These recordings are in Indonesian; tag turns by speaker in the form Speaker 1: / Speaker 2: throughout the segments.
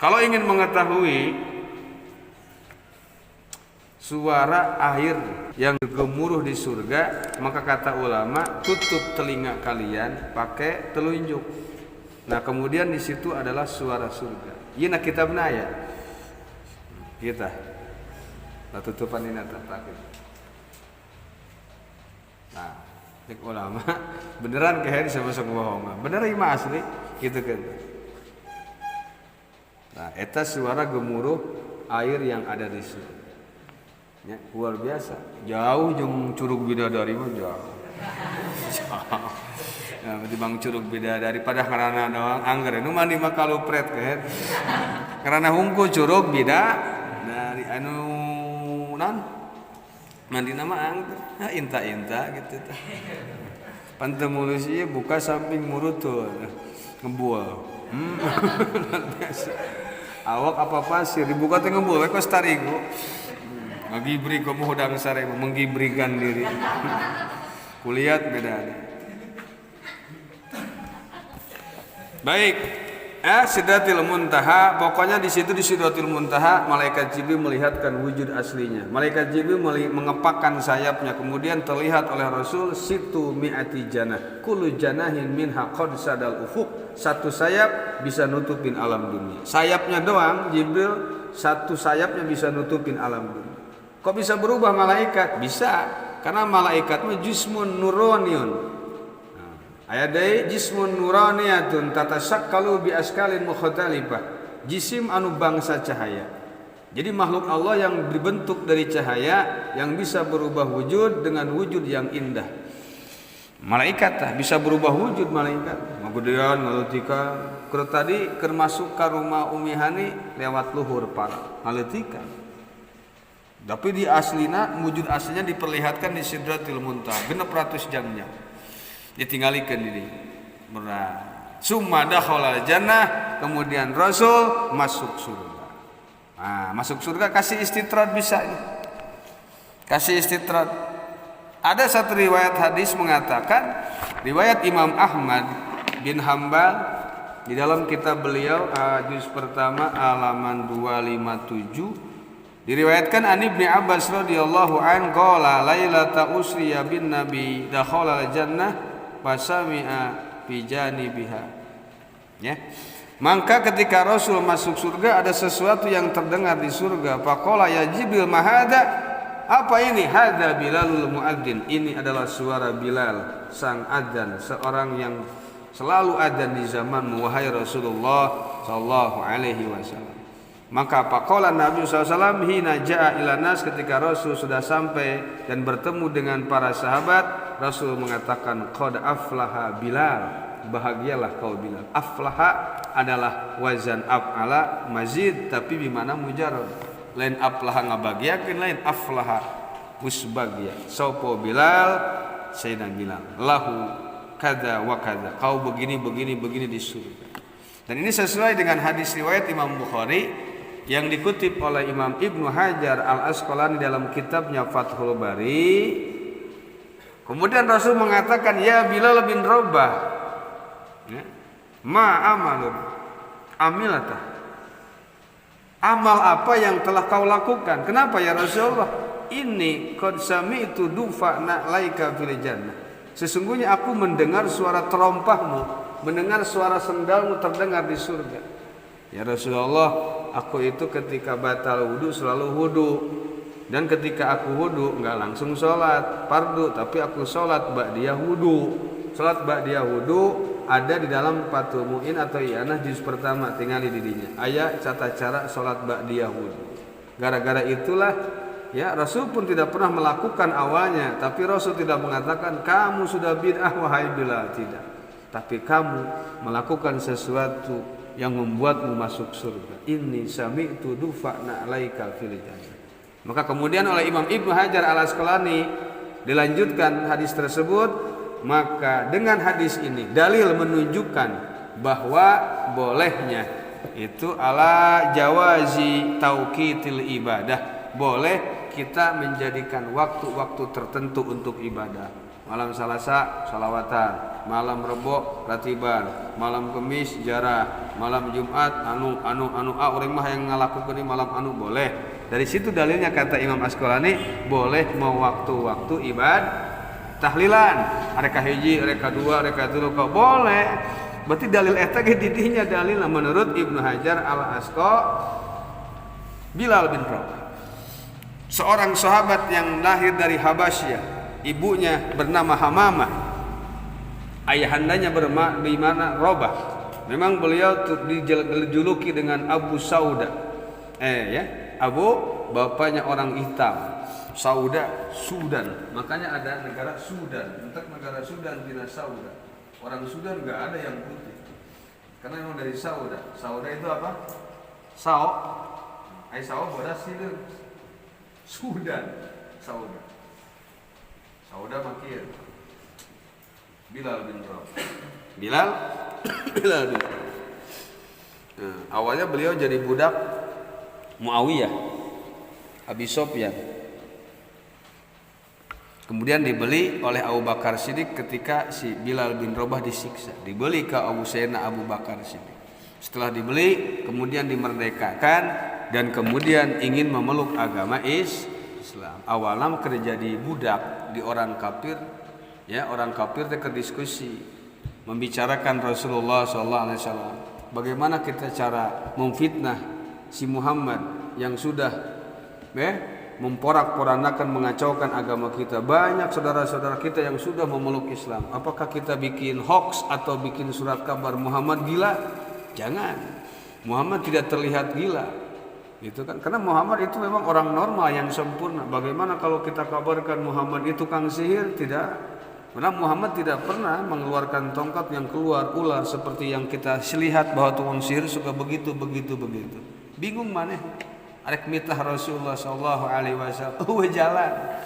Speaker 1: Kalau ingin mengetahui suara air yang gemuruh di surga, maka kata ulama, tutup telinga kalian pakai telunjuk. Nah, kemudian di situ adalah suara surga. Ieu na kitabna aya. Kita. Nah, tutupan ini pakai. Nah, cek ulama, beneran kayak bisa masuk bohong. Bener ieu mah asli, gitu kan. Nah, eta suara gemuruh air yang ada di surga. Ya, luar biasa. Jauh jeung Curug Bidadari mah jauh. Nah, dibang Curug Bidadari pada karana doang angger nu mandi mah kalupret kahet. Karena hungkul Curug Bidadari anu naon? Mandina mah angger. Ha inta-inta gitu tah. Panteu mulus ieu buka samping murutul. Ngebual. Biasa. Awak apa pasir dibuka teh ngebual we kos tarigu. Ngagibri kamu hodang sare menggibrikan diri. Kulihat beda. Baik, Sidratil Muntaha, pokoknya di situ di Sidratil Muntaha malaikat Jibril melihatkan wujud aslinya. Malaikat Jibril mengepakkan sayapnya, kemudian terlihat oleh Rasul situ mi'ati janah. Kullu janahin minha qad sadal ufuq. Satu sayap bisa nutupin alam dunia. Sayapnya doang Jibril, satu sayapnya bisa nutupin alam dunia. Kok bisa berubah malaikat? Bisa, karena malaikat mah jismun nuraniyun. Aya deui jismun nuraniyatun tatasakkalu bi askalin mukhtalifah. Jisim anu bangsa cahaya. Jadi makhluk Allah yang dibentuk dari cahaya yang bisa berubah wujud dengan wujud yang indah. Malaikat tah bisa berubah wujud malaikat. Magudean ngaleutika keur tadi keur masuk ka rumah Umi Hani lewat luhur para ngaleutika. Tapi di aslina wujud aslinya diperlihatkan di Sidratil Muntaha 600 jamnya. Ditinggalikeun di berat. Summa dakhala jannah, kemudian Rasul masuk surga. Nah, masuk surga kasih istitrad bisa ini. Kasih istitrad. Ada satu riwayat hadis mengatakan, riwayat Imam Ahmad bin Hambal di dalam kitab beliau juz pertama halaman 257 diriwayatkan an Ibnu Abbas radhiyallahu an qala lailata usriya bin nabi dakhala al-jannah fasami'a fi janibiha. Ya. Maka ketika Rasul masuk surga ada sesuatu yang terdengar di surga. Faqala ya Jibril ma hadza? Apa ini? Hadza Bilalul muadzin. Ini adalah suara Bilal sang adzan, seorang yang selalu adzan di zamanmu wahai Rasulullah sallallahu alaihi wasallam. Maka faqala Nabi SAW hina ja'a ila nas, ketika Rasul sudah sampai dan bertemu dengan para sahabat, Rasul mengatakan qad aflaha Bilal, bahagialah kau Bilal. Aflaha adalah wazan af'ala mazid tapi bimana mujarrad. Lain aflaha ngabagiakeun, lain aflaha usbagia. Sopo Bilal, Sayyidina Bilal. Lahu kada wa kada. Kau begini di surga. Dan ini sesuai dengan hadis riwayat Imam Bukhari yang dikutip oleh Imam Ibnu Hajar Al-Asqalani dalam kitabnya Fathul Bari. Kemudian Rasul mengatakan, ya Bilal bin Rabah, ya, ma amalun amilatah. Amal apa yang telah kau lakukan? Kenapa ya Rasulullah? Ini qad sami'tu dufa'na laika fil jannah. Sesungguhnya aku mendengar suara terompahmu, mendengar suara sendalmu terdengar di surga. Ya Rasulullah, aku itu ketika batal wudu selalu wudu, dan ketika aku wudu enggak langsung sholat fardu, tapi aku sholat ba'diyah wudu. Sholat ba'diyah wudu ada di dalam Fathul Mu'in atau I'anah juz pertama, tinggali didinya. Aya tata cara sholat ba'diyah wudu. Gara-gara itulah ya Rasul pun tidak pernah melakukan awalnya, tapi Rasul tidak mengatakan kamu sudah bid'ah wahai Bilal, tidak. Tapi kamu melakukan sesuatu yang membuatmu masuk surga. Inni sami'tu dufa'na 'alaika fil jannah. Maka kemudian oleh Imam Ibnu Hajar Al-Asqalani dilanjutkan hadis tersebut. Maka dengan hadis ini dalil menunjukkan bahwa bolehnya itu ala jawazi tauqitil ibadah. Boleh kita menjadikan waktu-waktu tertentu untuk ibadah. malam Salasa shalawatan, malam Rebo ratiban, malam Kemis jarah, malam Jumat anu urang mah yang ngalakukeun malam anu boleh. Dari situ dalilnya kata Imam Asqalani boleh mau waktu-waktu ibadah tahlilan, reka hiji, reka dua, reka tilu kok boleh. Berarti dalil eta ge didinya dalil menurut Ibnu Hajar Al-Asqalani Bilal bin Rabah, seorang sahabat yang lahir dari Habasyah, ibunya bernama Hamamah, ayahandanya bernama Rabah. Memang beliau dijuluki dengan Abu Sauda. Abu bapaknya orang hitam, Sauda Sudan. Makanya ada negara Sudan. Untuk negara Sudan tidak Sauda. Orang Sudan enggak ada yang putih. Karena memang dari Sauda. Sauda itu apa? Sao. Sao bodas itu Sudan. Sauda makir. Bilal bin Rabah. Bilal bin Rabah. Awalnya beliau jadi budak Muawiyah, Abi Sufyan. Kemudian dibeli oleh Abu Bakar Siddiq ketika si Bilal bin Rabah disiksa. Dibeli ke Sayyidina Abu Bakar Siddiq. Setelah dibeli, kemudian dimerdekakan dan kemudian ingin memeluk agama Islam. Awalnya kerja jadi budak di orang kafir, ya orang kafir teh diskusi membicarakan Rasulullah SAW. Bagaimana kita cara memfitnah si Muhammad yang sudah memporak-porandakan mengacaukan agama kita. Banyak saudara-saudara kita yang sudah memeluk Islam. Apakah kita bikin hoax atau bikin surat kabar Muhammad gila? Jangan. Muhammad tidak terlihat gila. Gitu kan? Karena Muhammad itu memang orang normal yang sempurna. Bagaimana kalau kita kabarkan Muhammad itu tukang sihir? Tidak. Karena Muhammad tidak pernah mengeluarkan tongkat yang keluar ular seperti yang kita lihat bahwa tukang sihir suka begitu. Bingung maneh. Arek mitah Rasulullah sallallahu alaihi wasallam jalan.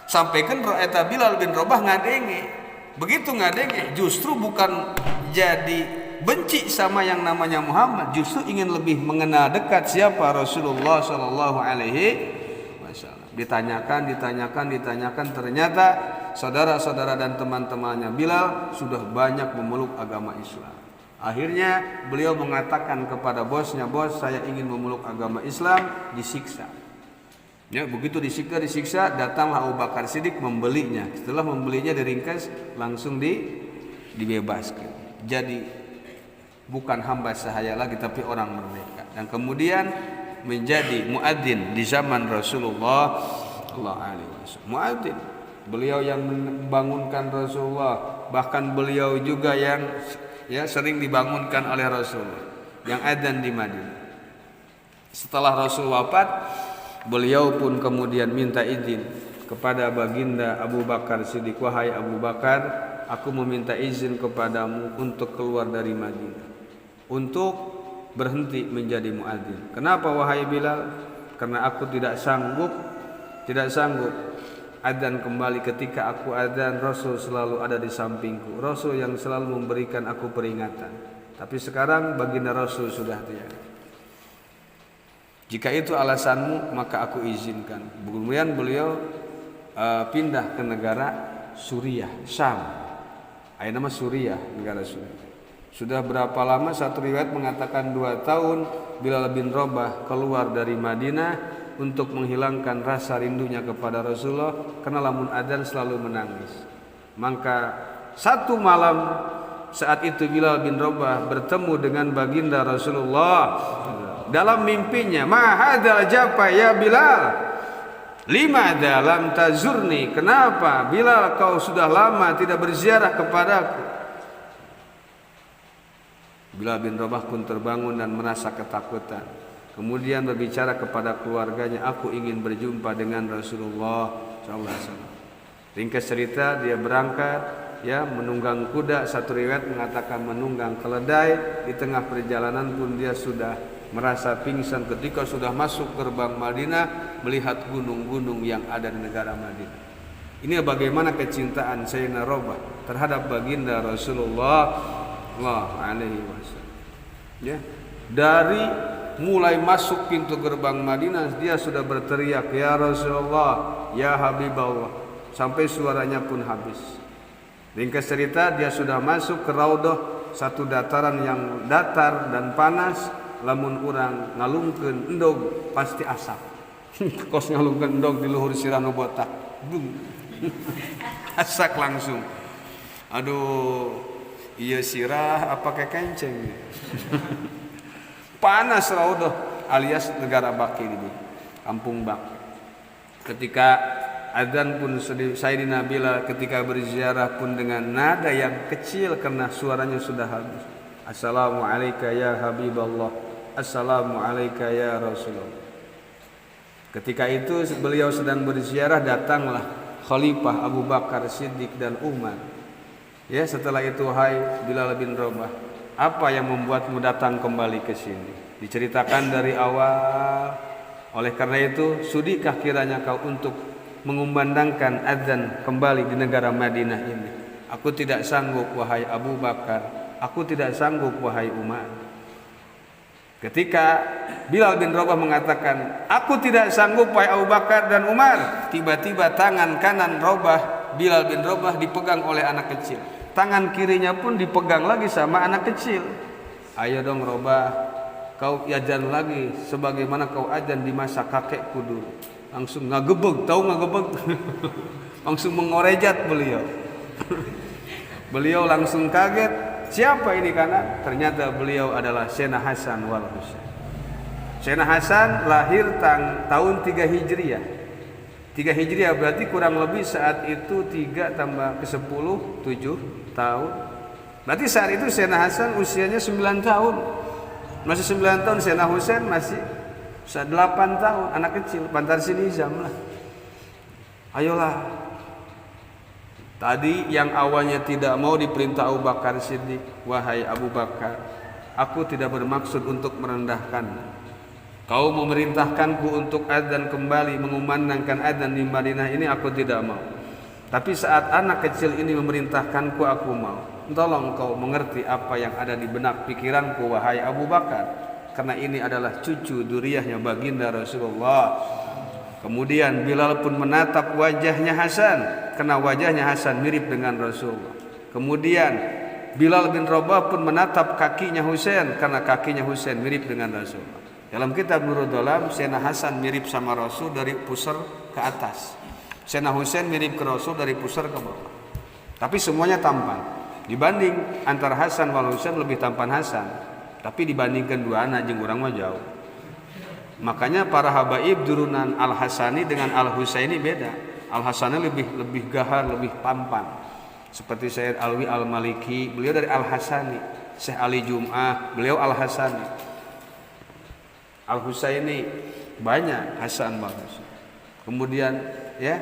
Speaker 1: Sampaikan eta Bilal bin Rabah ngadenge. Begitu ngadenge justru bukan jadi benci sama yang namanya Muhammad, justru ingin lebih mengenal dekat siapa Rasulullah sallallahu alaihi wasallam. Ditanyakan, ternyata saudara-saudara dan teman-temannya Bilal sudah banyak memeluk agama Islam. Akhirnya beliau mengatakan kepada bosnya, "Bos, saya ingin memeluk agama Islam," disiksa. Ya, begitu disiksa, datanglah Abu Bakar Siddiq membelinya. Setelah membelinya diringkas, langsung dibebaskan. Jadi bukan hamba sahaya lagi tapi orang merdeka. Dan kemudian menjadi muadzin di zaman Rasulullah sallallahu alaihi wasallam. Muadzin, beliau yang membangunkan Rasulullah, bahkan beliau juga yang sering dibangunkan oleh Rasulullah yang adzan di Madinah. Setelah Rasul wafat, beliau pun kemudian minta izin kepada baginda Abu Bakar Siddiq, "Wahai Abu Bakar, aku meminta izin kepadamu untuk keluar dari Madinah, untuk berhenti menjadi muadzin." "Kenapa wahai Bilal?" "Karena aku tidak sanggup adzan kembali. Ketika aku adzan, Rasul selalu ada di sampingku. Rasul yang selalu memberikan aku peringatan. Tapi sekarang baginda Rasul sudah tiada. Jika itu alasanmu, maka aku izinkan." Kemudian beliau pindah ke negara Suriah, Syam. Ada nama Suriah, negara Suriah. Sudah berapa lama? Satu riwayat mengatakan 2 tahun Bilal bin Rabah keluar dari Madinah untuk menghilangkan rasa rindunya kepada Rasulullah, karena lamun adzan selalu menangis. Maka satu malam saat itu Bilal bin Rabah bertemu dengan baginda Rasulullah dalam mimpinya. "Ma hadzal japa ya Bilal? Lima lam tazurni?" "Kenapa Bilal kau sudah lama tidak berziarah kepadaku?" Bilal bin Rabah pun terbangun dan merasa ketakutan. Kemudian berbicara kepada keluarganya, "Aku ingin berjumpa dengan Rasulullah SAW." Ringkas cerita, dia berangkat, menunggang kuda. Satu riwayat mengatakan menunggang keledai. Di tengah perjalanan pun dia sudah merasa pingsan ketika sudah masuk gerbang Madinah, melihat gunung-gunung yang ada di negara Madinah. Ini bagaimana kecintaan Sayyidina Rabah terhadap baginda Rasulullah sallallahu alaihi wasallam. Dari mulai masuk pintu gerbang Madinah, dia sudah berteriak, "Ya Rasulullah, ya Habiballah." sampai suaranya pun habis. Ringkas cerita, dia sudah masuk ke Raudhah, satu dataran yang datar dan panas. Lamun urang ngalungkeun endog pasti asap. Kos ngalungkeun endog di luhur sirah nu botak. Asak langsung. Aduh, iya sirah apa kekenceng. Panas Raudhah alias negara Baki ini, kampung Bak. Ketika adzan pun Sayyidina Bilal ketika berziarah pun dengan nada yang kecil karena suaranya sudah habis. Assalamu alayka ya Habiballah, Assalamu alayka ya Rasulullah. Ketika itu beliau sedang berziarah, datanglah Khalifah Abu Bakar Siddiq dan Umar. Ya, setelah itu, hai Bilal bin Rabah, apa yang membuatmu datang kembali ke sini? Diceritakan dari awal. Oleh karena itu, sudikah kiranya kau untuk mengumandangkan adzan kembali di negara Madinah ini? Aku tidak sanggup wahai Abu Bakar, aku tidak sanggup wahai Umar. Ketika Bilal bin Rabah mengatakan, aku tidak sanggup wahai Abu Bakar dan Umar, tiba-tiba tangan kanan Bilal bin Rabah dipegang oleh anak kecil. Tangan kirinya pun dipegang lagi sama anak kecil. Ayo dong Rabah, kau adzan lagi sebagaimana kau adzan di masa kakekku dulu. Langsung ngagebeg, tahu ngagebeg? Langsung mengorejat beliau. Beliau langsung kaget, siapa ini kanan? Ternyata beliau adalah Sayyidina Hasan wal Husain. Sayyidina Hasan lahir tahun 3 Hijriah. 3 Hijriah berarti kurang lebih saat itu 3 tambah ke 10, 7 tahun. Berarti saat itu Sayyidina Hasan usianya 9 tahun. Masih 9 tahun, Sayyidina Husain masih 8 tahun, anak kecil, pantar sini jam lah. Ayolah. Tadi yang awalnya tidak mau diperintah Abu Bakar Siddiq, wahai Abu Bakar, aku tidak bermaksud untuk merendahkan. Kau memerintahkanku untuk adzan kembali, mengumandangkan adzan di Madinah ini, aku tidak mau. Tapi saat anak kecil ini memerintahkanku, aku mau. Tolong kau mengerti apa yang ada di benak pikiranku, wahai Abu Bakar. Karena ini adalah cucu duriyahnya baginda Rasulullah. Kemudian Bilal pun menatap wajahnya Hasan, karena wajahnya Hasan mirip dengan Rasulullah. Kemudian Bilal bin Rabah pun menatap kakinya Husain, karena kakinya Husain mirip dengan Rasulullah. Dalam kitab Nurul Dhalam, Sayyidina Hasan mirip sama Rasul dari pusar ke atas, Sayyidina Husain mirip ke Rasul dari pusar ke bawah. Tapi semuanya tampan. Dibanding antara Hasan wal Husain, lebih tampan Hasan. Tapi dibandingkan dua anak jeung urang mah jauh. Makanya para habaib turunan Al Hasani dengan Al Husaini beda. Al Hasani lebih gahar, lebih tampan. Seperti Syekh Alwi Al Maliki, beliau dari Al Hasani. Syekh Ali Jum'ah, beliau Al Hasani. Al Husaini banyak Hasan bagus. Kemudian ya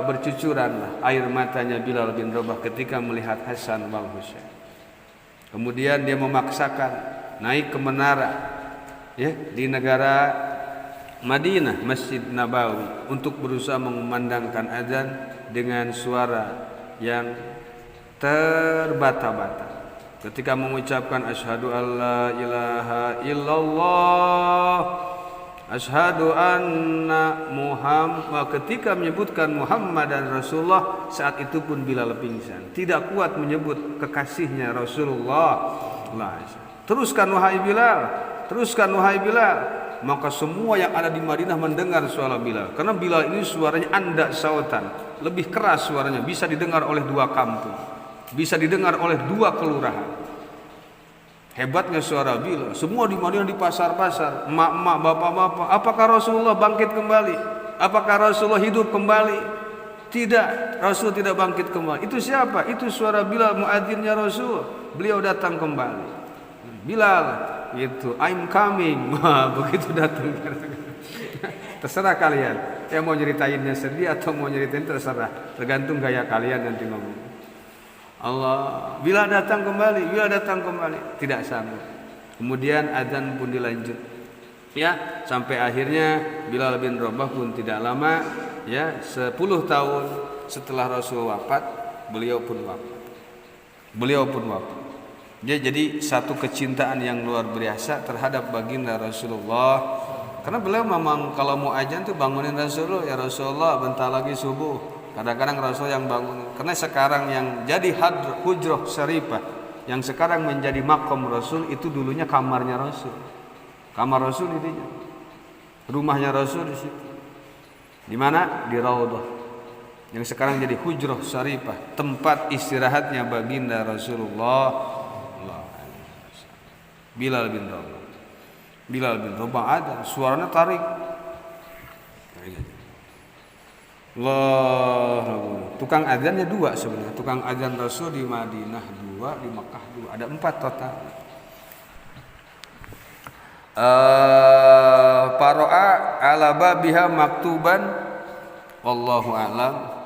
Speaker 1: bercucuranlah air matanya Bilal bin Rabah ketika melihat Hasan wal Husain. Kemudian dia memaksakan naik ke menara ya di negara Madinah, Masjid Nabawi, untuk berusaha mengumandangkan azan dengan suara yang terbata-bata. Ketika mengucapkan asyhadu alla ilaha illallah, asyhadu anna Muhammad, ketika menyebutkan Muhammad dan Rasulullah, saat itu pun Bilal pingsan, tidak kuat menyebut kekasihnya Rasulullah. Teruskan wahai Bilal, teruskan wahai Bilal. Maka semua yang ada di Madinah mendengar suara Bilal, karena Bilal ini suaranya anda sautan, lebih keras suaranya, bisa didengar oleh 2 kampung, bisa didengar oleh 2 kelurahan. Hebatnya suara Bilal. Semua di Madinah, di pasar-pasar, emak-emak, bapak-bapak, apakah Rasulullah bangkit kembali? Apakah Rasulullah hidup kembali? Tidak, Rasul tidak bangkit kembali. Itu siapa? Itu suara Bilal, muadzinnya Rasul. Beliau datang kembali. Bilal, itu I'm coming. Begitu datang. Terserah kalian. Yang mau nyeritainnya sedih atau mau nyeritain terserah. Tergantung gaya kalian nanti ngomong. Allah, Bilal datang kembali, Bilal datang kembali, tidak sanggup. Kemudian azan pun dilanjut, ya, sampai akhirnya Bilal bin Rabah pun tidak lama, ya, 10 tahun setelah Rasul wafat, beliau pun wafat. Jadi satu kecintaan yang luar biasa terhadap baginda Rasulullah, Karena beliau memang kalau mau azan tuh bangunin Rasulullah, ya Rasulullah bentar lagi subuh. Kadang-kadang Rasul yang bangun. Karena sekarang yang jadi hujrah syarifah, yang sekarang menjadi makom Rasul itu dulunya kamarnya Rasul. Kamar Rasul itu, rumahnya Rasul di situ. Di mana? Di Raudhah. Yang sekarang jadi hujrah syarifah, tempat istirahatnya baginda Rasulullah. Bilal bin Rabah. Bilal bin Rabah ada, suaranya tarik. Allah, tukang adzannya 2 sebenarnya. Tukang adzan Rasul di Madinah 2, di Makkah 2, ada 4 total. Paro'a ala babiha maktuban, wallahu a'lam.